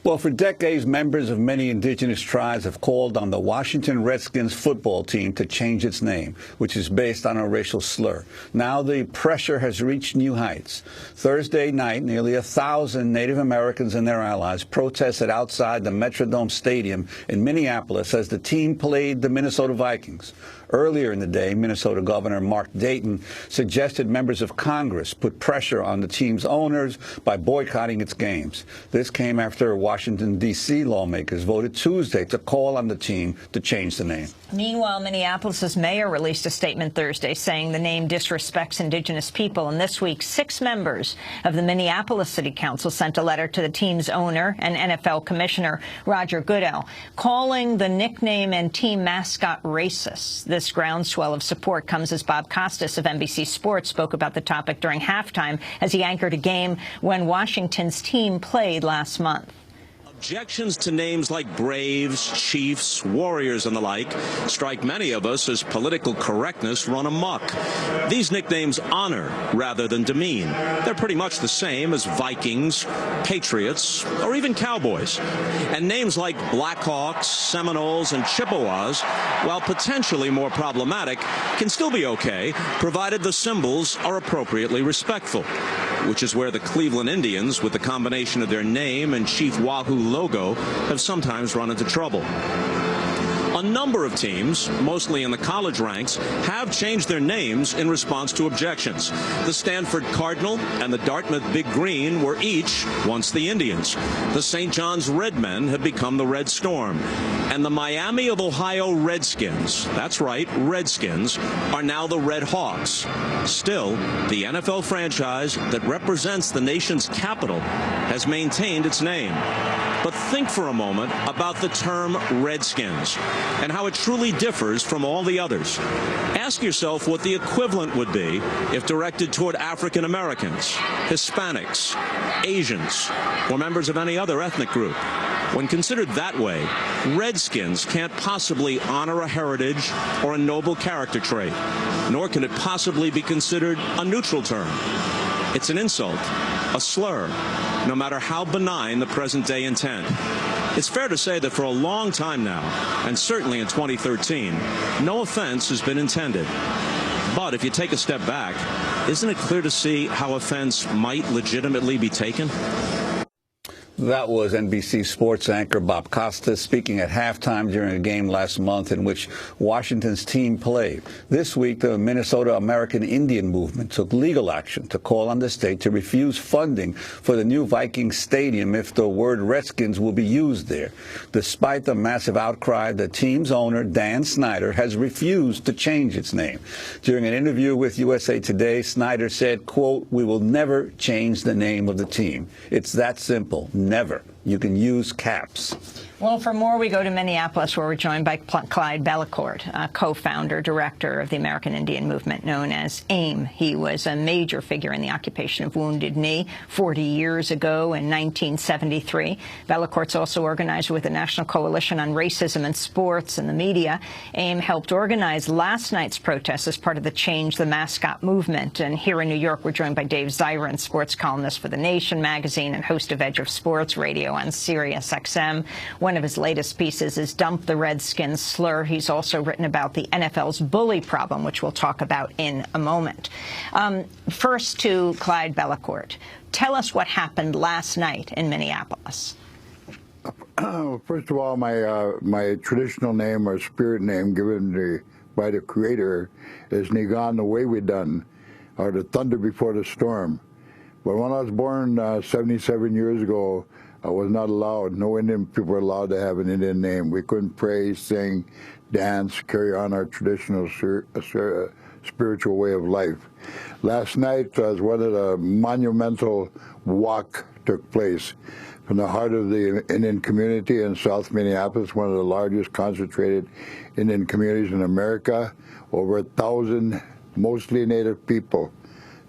Well, for decades, members of many indigenous tribes have called on the Washington Redskins football team to change its name, which is based on a racial slur. Now the pressure has reached new heights. Thursday night, nearly 1,000 Native Americans and their allies protested outside the Metrodome Stadium in Minneapolis as the team played the Minnesota Vikings. Earlier in the day, Minnesota Governor Mark Dayton suggested members of Congress put pressure on the team's owners by boycotting its games. This came after Washington, D.C. lawmakers voted Tuesday to call on the team to change the name. Meanwhile, Minneapolis' mayor released a statement Thursday saying the name disrespects Indigenous people. And this week, 6 members of the Minneapolis City Council sent a letter to the team's owner and NFL Commissioner Roger Goodell, calling the nickname and team mascot racist. This groundswell of support comes as Bob Costas of NBC Sports spoke about the topic during halftime as he anchored a game when Washington's team played last month. Objections to names like Braves, Chiefs, Warriors, and the like strike many of us as political correctness run amok. These nicknames honor rather than demean. They're pretty much the same as Vikings, Patriots, or even Cowboys. And names like Blackhawks, Seminoles, and Chippewas, while potentially more problematic, can still be okay, provided the symbols are appropriately respectful, which is where the Cleveland Indians, with the combination of their name and Chief Wahoo logo, have sometimes run into trouble. A number of teams, mostly in the college ranks, have changed their names in response to objections. The Stanford Cardinal and the Dartmouth Big Green were each once the Indians. The St. John's Redmen have become the Red Storm. And the Miami of Ohio Redskins, that's right, Redskins, are now the Red Hawks. Still, the NFL franchise that represents the nation's capital has maintained its name. But think for a moment about the term Redskins and how it truly differs from all the others. Ask yourself what the equivalent would be if directed toward African Americans, Hispanics, Asians, or members of any other ethnic group. When considered that way, Redskins can't possibly honor a heritage or a noble character trait, nor can it possibly be considered a neutral term. It's an insult, a slur, no matter how benign the present-day intent. It's fair to say that for a long time now, and certainly in 2013, no offense has been intended. But if you take a step back, isn't it clear to see how offense might legitimately be taken? That was NBC Sports anchor Bob Costas speaking at halftime during a game last month in which Washington's team played. This week, the Minnesota American Indian movement took legal action to call on the state to refuse funding for the new Vikings stadium if the word Redskins will be used there. Despite the massive outcry, the team's owner, Dan Snyder, has refused to change its name. During an interview with USA Today, Snyder said, quote, "We will never change the name of the team. It's that simple. Never. You can use caps." Well, for more, we go to Minneapolis, where we're joined by Clyde Bellecourt, co-founder, director of the American Indian Movement known as AIM. He was a major figure in the occupation of Wounded Knee 40 years ago in 1973. Bellecourt's also organizer with the National Coalition on Racism in Sports and the Media. AIM helped organize last night's protests as part of the Change the Mascot movement. And here in New York, we're joined by Dave Zirin, sports columnist for The Nation magazine and host of Edge of Sports Radio on Sirius XM. One of his latest pieces is Dump the Redskins Slur. He's also written about the NFL's bully problem, which we'll talk about in a moment. First to Clyde Bellecourt. Tell us what happened last night in Minneapolis. First of all, my traditional name or spirit name given by the Creator is Nigan, the way we done, or the thunder before the storm. But when I was born 77 years ago, I was not allowed. No Indian people were allowed to have an Indian name. We couldn't pray, sing, dance, carry on our traditional spiritual way of life. Last night, as one of the monumental walk took place from the heart of the Indian community in South Minneapolis, one of the largest concentrated Indian communities in America. Over 1,000, mostly Native people,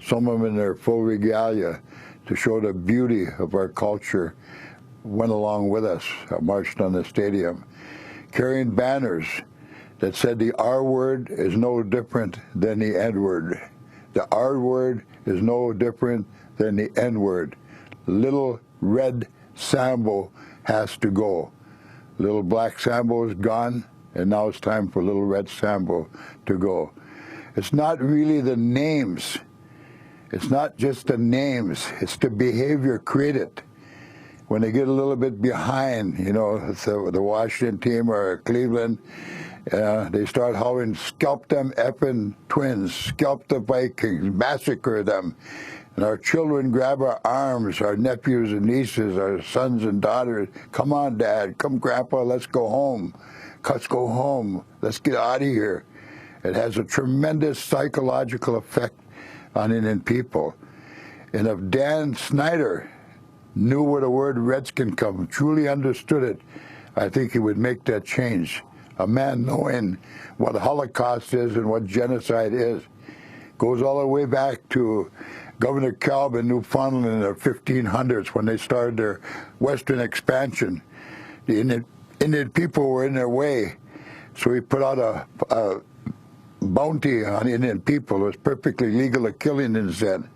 some of them in their full regalia, to show the beauty of our culture, went along with us, marched on the stadium, carrying banners that said the R word is no different than the N word. The R word is no different than the N word. Little red Sambo has to go. Little black Sambo is gone, and now it's time for little red Sambo to go. It's not really the names. It's not just the names. It's the behavior created. When they get a little bit behind, you know, the Washington team or Cleveland, they start howling, scalp them effing Twins, scalp the Vikings, massacre them. And our children grab our arms, our nephews and nieces, our sons and daughters. Come on, Dad. Come, Grandpa. Let's go home. Let's go home. Let's get out of here. It has a tremendous psychological effect on Indian people. And if Dan Snyder knew where the word Redskin come from, truly understood it, I think he would make that change. A man knowing what the Holocaust is and what genocide is. Goes all the way back to Governor Kalb in Newfoundland in the 1500s when they started their western expansion. The Indian people were in their way, so he put out a bounty on Indian people. It was perfectly legal to kill Indians then.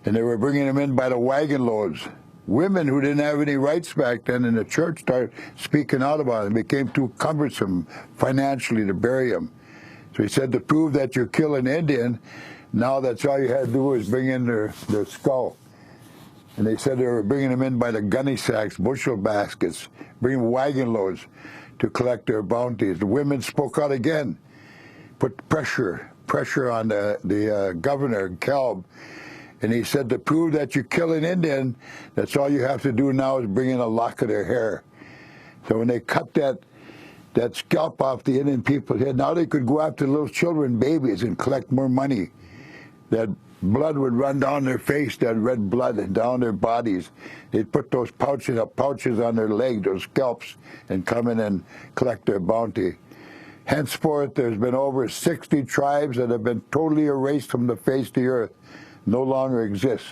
And they were bringing them in by the wagon loads. Women who didn't have any rights back then in the church started speaking out about it. It became too cumbersome financially to bury them. So he said, to prove that you're killing Indian, now that's all you had to do is bring in their skull. And they said they were bringing them in by the gunny sacks, bushel baskets, bringing wagon loads to collect their bounties. The women spoke out again, put pressure on the governor, Kalb. And he said, to prove that you kill an Indian, that's all you have to do now is bring in a lock of their hair. So when they cut that scalp off the Indian people's head, now they could go after little children, babies, and collect more money. That blood would run down their face, that red blood, and down their bodies. They'd put those pouches on their leg, those scalps, and come in and collect their bounty. Henceforth, there's been over 60 tribes that have been totally erased from the face of the earth. No longer exist.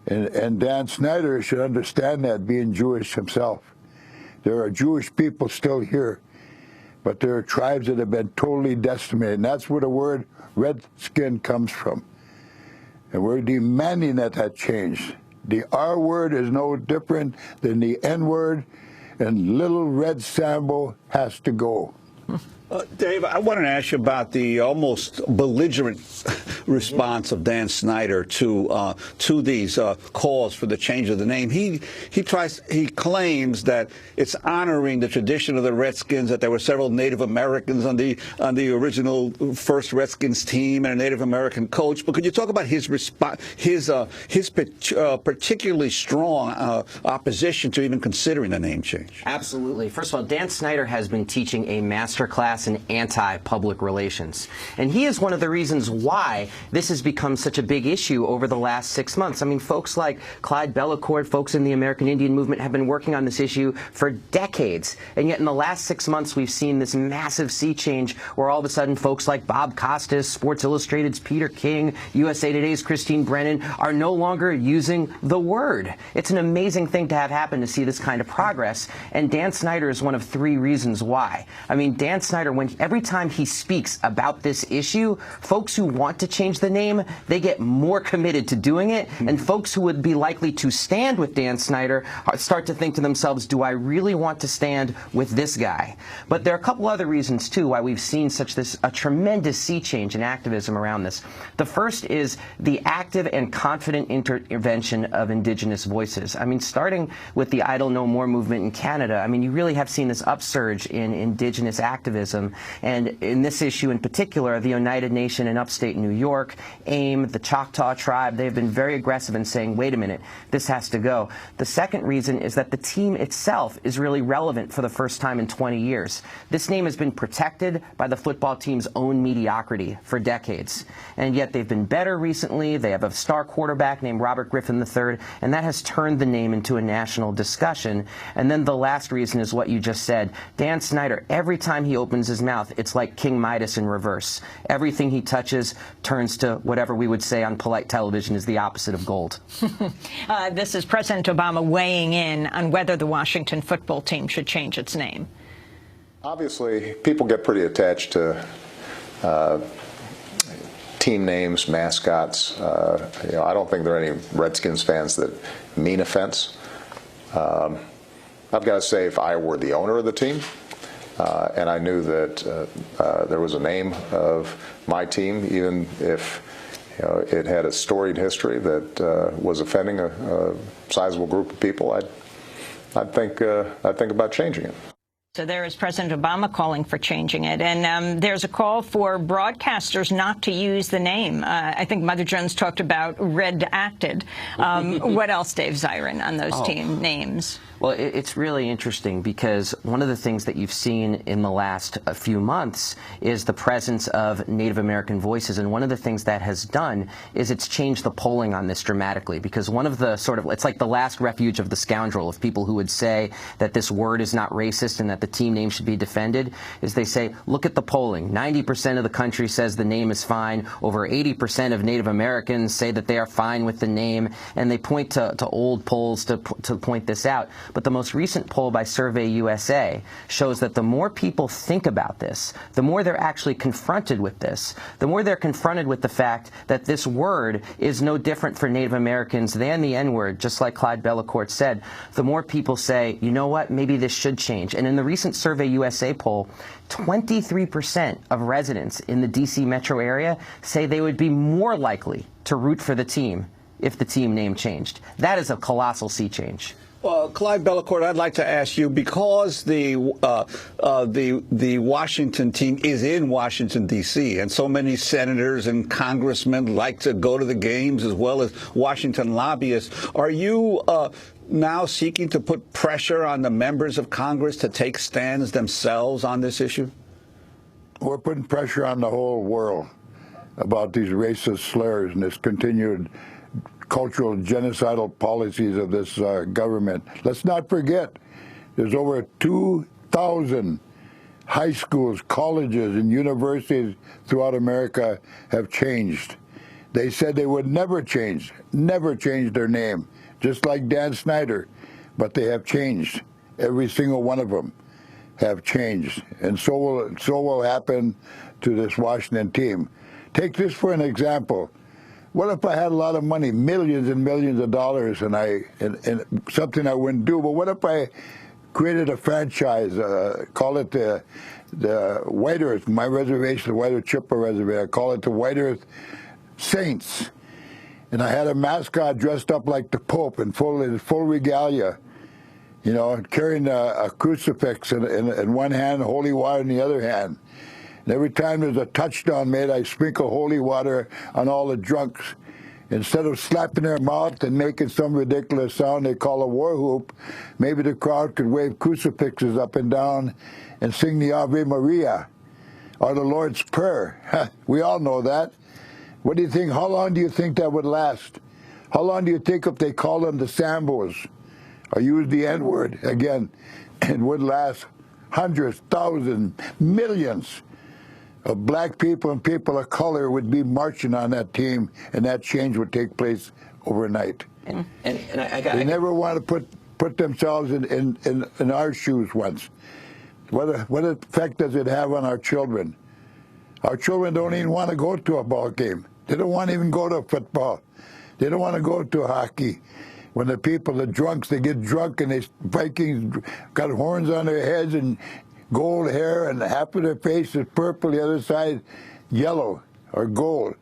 And Dan Snyder should understand that, being Jewish himself. There are Jewish people still here, but there are tribes that have been totally decimated. And that's where the word redskin comes from. And we're demanding that change. The R word is no different than the N word, and little red Sambo has to go. Dave, I wanted to ask you about the almost belligerent response of Dan Snyder to these calls for the change of the name. He claims that it's honoring the tradition of the Redskins, that there were several Native Americans on the original first Redskins team and a Native American coach. But could you talk about his response, his particularly strong opposition to even considering a name change? Absolutely. First of all, Dan Snyder has been teaching a master class in anti-public relations. And he is one of the reasons why this has become such a big issue over the last 6 months. I mean, folks like Clyde Bellecourt, folks in the American Indian movement have been working on this issue for decades. And yet in the last 6 months, we've seen this massive sea change where all of a sudden folks like Bob Costas, Sports Illustrated's Peter King, USA Today's Christine Brennan are no longer using the word. It's an amazing thing to have happen to see this kind of progress. And Dan Snyder is one of 3 reasons why. I mean, Dan Snyder, every time he speaks about this issue, folks who want to change the name, they get more committed to doing it. And folks who would be likely to stand with Dan Snyder start to think to themselves, do I really want to stand with this guy? But there are a couple other reasons, too, why we've seen a tremendous sea change in activism around this. The first is the active and confident intervention of Indigenous voices. I mean, starting with the Idle No More movement in Canada, I mean, you really have seen this upsurge in Indigenous activism. And in this issue in particular, the United Nation in upstate New York, AIM, the Choctaw tribe, they've been very aggressive in saying, wait a minute, this has to go. The second reason is that the team itself is really relevant for the first time in 20 years. This name has been protected by the football team's own mediocrity for decades. And yet they've been better recently. They have a star quarterback named Robert Griffin III, and that has turned the name into a national discussion. And then the last reason is what you just said. Dan Snyder, every time he opens his mouth, it's like King Midas in reverse. Everything he touches turns to whatever we would say on polite television is the opposite of gold. This is President Obama weighing in on whether the Washington football team should change its name. Obviously, people get pretty attached to team names, mascots. I don't think there are any Redskins fans that mean offense. I've got to say, if I were the owner of the team, and I knew that there was a name of my team, even if it had a storied history that was offending a sizable group of people, I'd think about changing it. So there is President Obama calling for changing it. And there's a call for broadcasters not to use the name. I think Mother Jones talked about redacted. What else, Dave Zirin, on those team names? Well, it's really interesting because one of the things that you've seen in the last few months is the presence of Native American voices. And one of the things that has done is it's changed the polling on this dramatically, because one of the it's like the last refuge of the scoundrel of people who would say that this word is not racist and that the team name should be defended, is they say, look at the polling. 90% of the country says the name is fine. Over 80% of Native Americans say that they are fine with the name. And they point to old polls to point this out. But the most recent poll by Survey USA shows that the more people think about this, the more they're actually confronted with this, the more they're confronted with the fact that this word is no different for Native Americans than the N-word, just like Clyde Bellecourt said, the more people say, you know what, maybe this should change. And in the recent Survey USA poll, 23% of residents in the D.C. metro area say they would be more likely to root for the team if the team name changed. That is a colossal sea change. Well, Clyde Bellecourt, I'd like to ask you, because the Washington team is in Washington, D.C., and so many senators and congressmen like to go to the games as well as Washington lobbyists, are you now seeking to put pressure on the members of Congress to take stands themselves on this issue? We're putting pressure on the whole world about these racist slurs and this continued cultural genocidal policies of this government. Let's not forget, there's over 2,000 high schools, colleges, and universities throughout America have changed. They said they would never change their name, just like Dan Snyder, but they have changed. Every single one of them have changed, and so will happen to this Washington team. Take this for an example. What if I had a lot of money, millions and millions of dollars, and something I wouldn't do? But what if I created a franchise, call it the White Earth, my reservation, the White Earth Chippewa Reservation, I call it the White Earth Saints, and I had a mascot dressed up like the Pope in full regalia, you know, carrying a crucifix in one hand, holy water in the other hand. And every time there's a touchdown made, I sprinkle holy water on all the drunks. Instead of slapping their mouth and making some ridiculous sound they call a war whoop, maybe the crowd could wave crucifixes up and down and sing the Ave Maria or the Lord's Prayer. We all know that. What do you think? How long do you think that would last? How long do you think if they call them the Sambos or use the N-word again, it would last hundreds, thousands, millions of black people and people of color would be marching on that team, and that change would take place overnight. They never want to put themselves in our shoes once. What effect does it have on our children? Our children don't even want to go to a ball game. They don't want to even go to football. They don't want to go to hockey. When the people, the drunks, they get drunk and they Vikings got horns on their heads and gold hair, and half of their face is purple, the other side yellow or gold.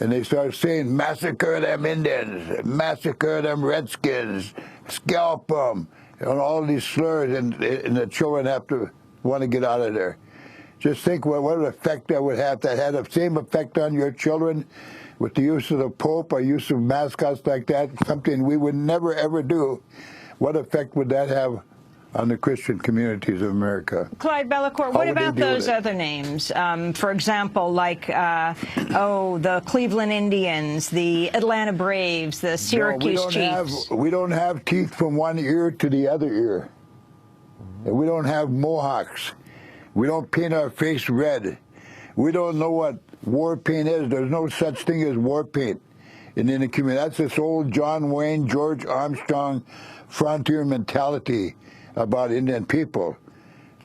And they start saying, massacre them Indians, massacre them Redskins, scalp them, and all these slurs, and the children have to want to get out of there. Just think what an effect that would have. That had the same effect on your children with the use of the Pope or use of mascots like that, something we would never, ever do. What effect would that have on the Christian communities of America? Clyde Bellecourt, what about those other names? For example, like, the Cleveland Indians, the Atlanta Braves, the Syracuse Chiefs. We don't have teeth from one ear to the other ear. And we don't have mohawks. We don't paint our face red. We don't know what war paint is. There's no such thing as war paint in the community. That's this old John Wayne, George Armstrong frontier mentality about Indian people.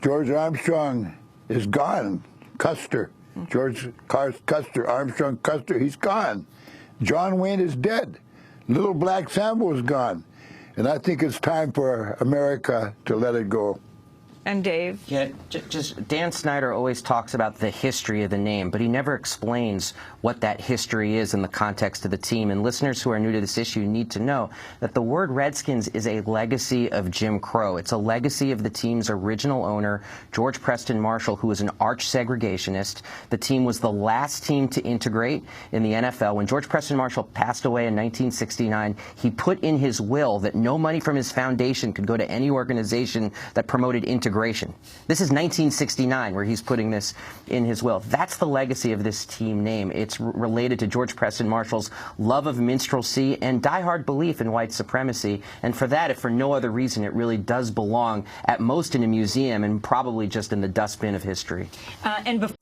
George Armstrong is gone. Custer, George Custer, Armstrong Custer, he's gone. John Wayne is dead. Little Black Sambo is gone. And I think it's time for America to let it go. And Dave? Yeah, just Dan Snyder always talks about the history of the name, but he never explains what that history is in the context of the team. And listeners who are new to this issue need to know that the word Redskins is a legacy of Jim Crow. It's a legacy of the team's original owner, George Preston Marshall, who was an arch segregationist. The team was the last team to integrate in the NFL. When George Preston Marshall passed away in 1969, he put in his will that no money from his foundation could go to any organization that promoted integration. This is 1969 where he's putting this in his will. That's the legacy of this team name. It's related to George Preston Marshall's love of minstrelsy and diehard belief in white supremacy. And for that, if for no other reason, it really does belong at most in a museum and probably just in the dustbin of history. And before